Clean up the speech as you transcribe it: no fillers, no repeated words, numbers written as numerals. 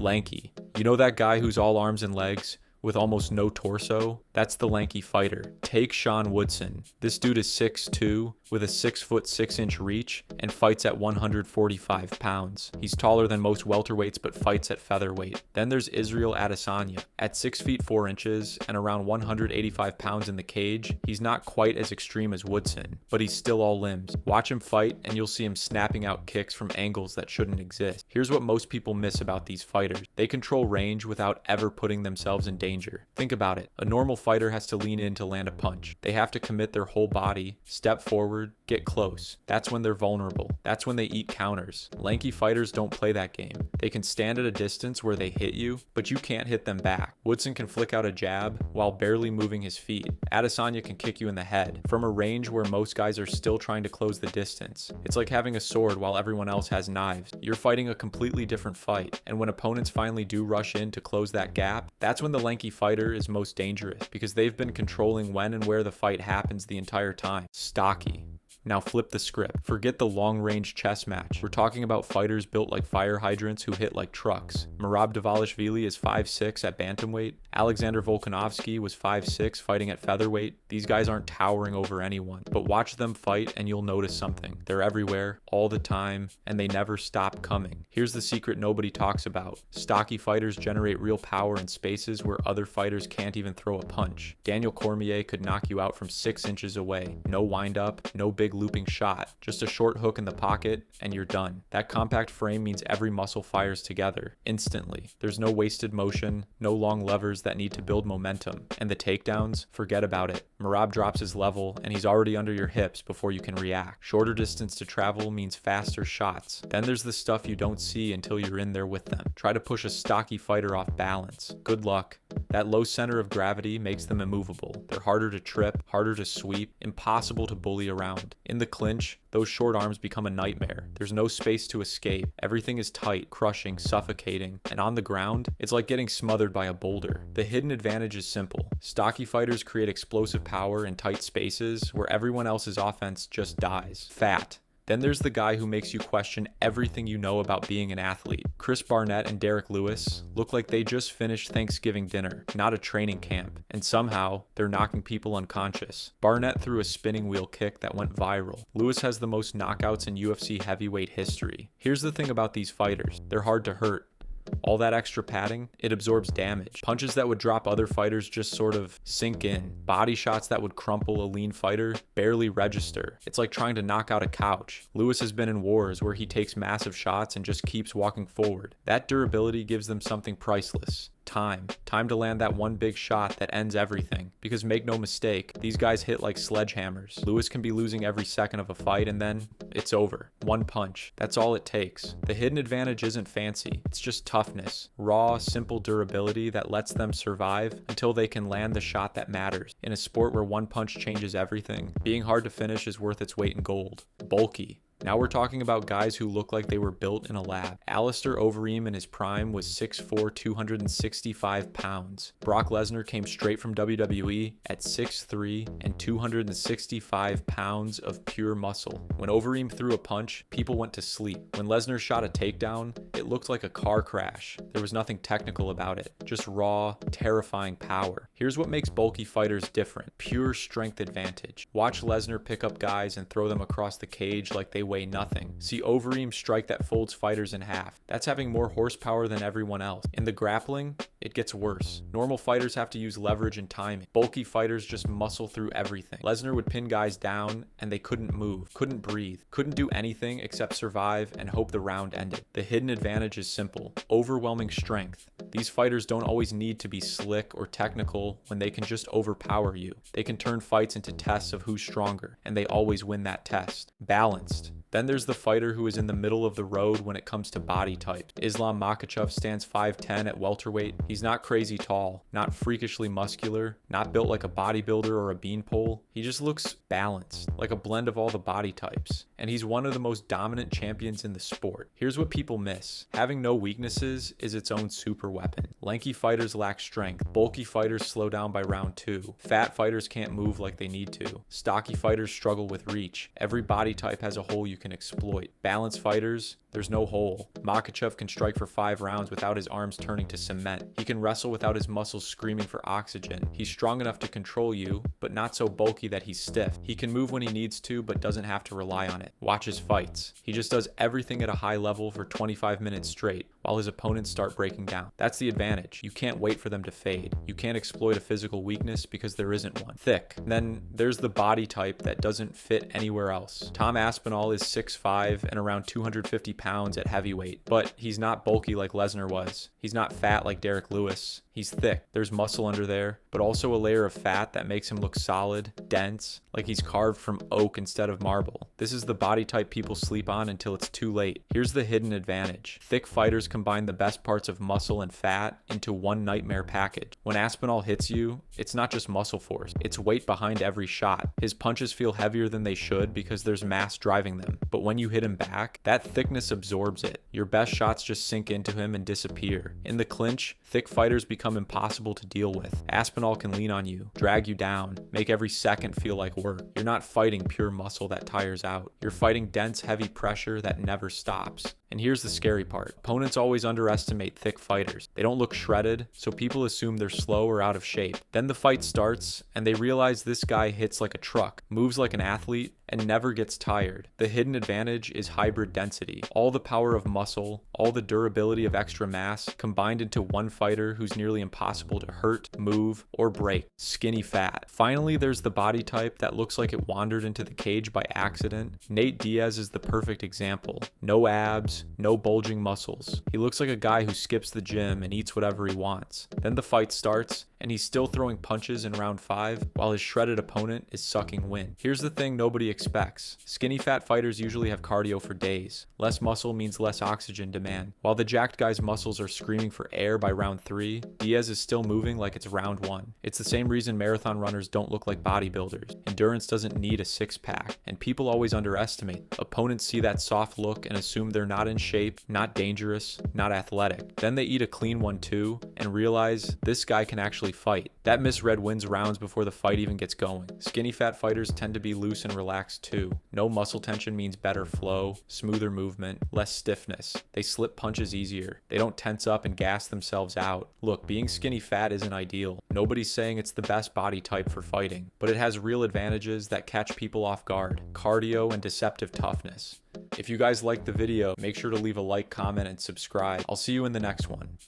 Lanky. You know that guy who's all arms and legs with almost no torso? That's the lanky fighter. Take Sean Woodson. This dude is 6'2", with a 6'6" reach, and fights at 145 pounds. He's taller than most welterweights, but fights at featherweight. Then there's Israel Adesanya. At 6 feet 4 inches and around 185 pounds in the cage, he's not quite as extreme as Woodson, but he's still all limbs. Watch him fight, and you'll see him snapping out kicks from angles that shouldn't exist. Here's what most people miss about these fighters. They control range without ever putting themselves in danger. Think about it. A normal fighter has to lean in to land a punch. They have to commit their whole body, step forward, get close. That's when they're vulnerable. That's when they eat counters. Lanky fighters don't play that game. They can stand at a distance where they hit you, but you can't hit them back. Woodson can flick out a jab while barely moving his feet. Adesanya can kick you in the head from a range where most guys are still trying to close the distance. It's like having a sword while everyone else has knives. You're fighting a completely different fight, and when opponents finally do rush in to close that gap, that's when the lanky fighter is most dangerous, because they've been controlling when and where the fight happens the entire time. Stocky. Now flip the script. Forget the long-range chess match. We're talking about fighters built like fire hydrants who hit like trucks. Merab Dvalishvili is 5'6" at bantamweight. Alexander Volkanovski was 5'6" fighting at featherweight. These guys aren't towering over anyone, but watch them fight and you'll notice something. They're everywhere, all the time, and they never stop coming. Here's the secret nobody talks about. Stocky fighters generate real power in spaces where other fighters can't even throw a punch. Daniel Cormier could knock you out from 6 inches away. No wind-up, no big looping shot, just a short hook in the pocket and you're done. That compact frame means every muscle fires together instantly. There's no wasted motion, no long levers that need to build momentum, and the takedowns, forget about it. Merab drops his level and he's already under your hips before you can react. Shorter distance to travel means faster shots. Then there's the stuff you don't see until you're in there with them. Try to push a stocky fighter off balance. Good luck. That low center of gravity makes them immovable. They're harder to trip, harder to sweep, impossible to bully around. In the clinch, those short arms become a nightmare. There's no space to escape. Everything is tight, crushing, suffocating, and on the ground, it's like getting smothered by a boulder. The hidden advantage is simple. Stocky fighters create explosive power in tight spaces where everyone else's offense just dies. Fat. Then there's the guy who makes you question everything you know about being an athlete. Chris Barnett and Derek Lewis look like they just finished Thanksgiving dinner, not a training camp, and somehow they're knocking people unconscious. Barnett threw a spinning wheel kick that went viral. Lewis has the most knockouts in UFC heavyweight history. Here's the thing about these fighters. They're hard to hurt. All that extra padding, it absorbs damage. Punches that would drop other fighters just sort of sink in. Body shots that would crumple a lean fighter barely register. It's like trying to knock out a couch. Lewis has been in wars where he takes massive shots and just keeps walking forward. That durability gives them something priceless. Time to land that one big shot that ends everything. Because make no mistake, these guys hit like sledgehammers. Lewis can be losing every second of a fight and then it's over. One punch. That's all it takes. The hidden advantage isn't fancy. It's just toughness. Raw, simple durability that lets them survive until they can land the shot that matters. In a sport where one punch changes everything, being hard to finish is worth its weight in gold. Bulky. Now we're talking about guys who look like they were built in a lab. Alistair Overeem in his prime was 6'4", 265 pounds. Brock Lesnar came straight from WWE at 6'3" and 265 pounds of pure muscle. When Overeem threw a punch, people went to sleep. When Lesnar shot a takedown, it looked like a car crash. There was nothing technical about it, just raw, terrifying power. Here's what makes bulky fighters different. Pure strength advantage. Watch Lesnar pick up guys and throw them across the cage like they weigh nothing. See Overeem strike that folds fighters in half. That's having more horsepower than everyone else. In the grappling, it gets worse. Normal fighters have to use leverage and timing. Bulky fighters just muscle through everything. Lesnar would pin guys down and they couldn't move, couldn't breathe, couldn't do anything except survive and hope the round ended. The hidden advantage is simple. Overwhelming strength. These fighters don't always need to be slick or technical when they can just overpower you. They can turn fights into tests of who's stronger, and they always win that test. Balanced. Then there's the fighter who is in the middle of the road when it comes to body type. Islam Makhachev stands 5'10" at welterweight. He's not crazy tall, not freakishly muscular, not built like a bodybuilder or a beanpole. He just looks balanced, like a blend of all the body types. And he's one of the most dominant champions in the sport. Here's what people miss. Having no weaknesses is its own super weapon. Lanky fighters lack strength. Bulky fighters slow down by round 2. Fat fighters can't move like they need to. Stocky fighters struggle with reach. Every body type has a hole you can exploit. Balanced fighters, there's no hole. Makhachev can strike for 5 rounds without his arms turning to cement. He can wrestle without his muscles screaming for oxygen. He's strong enough to control you, but not so bulky that he's stiff. He can move when he needs to, but doesn't have to rely on it. Watch his fights. He just does everything at a high level for 25 minutes straight, while his opponents start breaking down. That's the advantage. You can't wait for them to fade. You can't exploit a physical weakness because there isn't one. Thick. Then there's the body type that doesn't fit anywhere else. Tom Aspinall is 6'5" and around 250 pounds at heavyweight, but he's not bulky like Lesnar was. He's not fat like Derek Lewis. He's thick. There's muscle under there, but also a layer of fat that makes him look solid, dense, like he's carved from oak instead of marble. This is the body type people sleep on until it's too late. Here's the hidden advantage. Thick fighters combine the best parts of muscle and fat into one nightmare package. When Aspinall hits you, it's not just muscle force, it's weight behind every shot. His punches feel heavier than they should because there's mass driving them, but when you hit him back, that thickness absorbs it. Your best shots just sink into him and disappear. In the clinch, thick fighters become impossible to deal with. Aspinall can lean on you, drag you down, make every second feel like work. You're not fighting pure muscle that tires out. You're fighting dense, heavy pressure that never stops. And here's the scary part. Opponents always underestimate thick fighters. They don't look shredded, so people assume they're slow or out of shape. Then the fight starts, and they realize this guy hits like a truck, moves like an athlete, and never gets tired. The hidden advantage is hybrid density. All the power of muscle, all the durability of extra mass, combined into one fighter who's nearly impossible to hurt, move, or break. Skinny fat. Finally, there's the body type that looks like it wandered into the cage by accident. Nate Diaz is the perfect example. No abs, no bulging muscles. He looks like a guy who skips the gym and eats whatever he wants. Then the fight starts, and he's still throwing punches in round 5 while his shredded opponent is sucking wind. Here's the thing nobody expects. Skinny fat fighters usually have cardio for days. Less muscle means less oxygen demand. While the jacked guy's muscles are screaming for air by round 3, Diaz is still moving like it's round 1. It's the same reason marathon runners don't look like bodybuilders. Endurance doesn't need a six-pack, and people always underestimate. Opponents see that soft look and assume they're not in shape, not dangerous, not athletic. Then they eat a clean one too and realize this guy can actually fight. That misread wins rounds before the fight even gets going. Skinny fat fighters tend to be loose and relaxed too. No muscle tension means better flow, smoother movement, less stiffness. They slip punches easier. They don't tense up and gas themselves out. Look, being skinny fat isn't ideal. Nobody's saying it's the best body type for fighting, but it has real advantages that catch people off guard. Cardio and deceptive toughness. If you guys liked the video, make sure to leave a like, comment, and subscribe. I'll see you in the next one.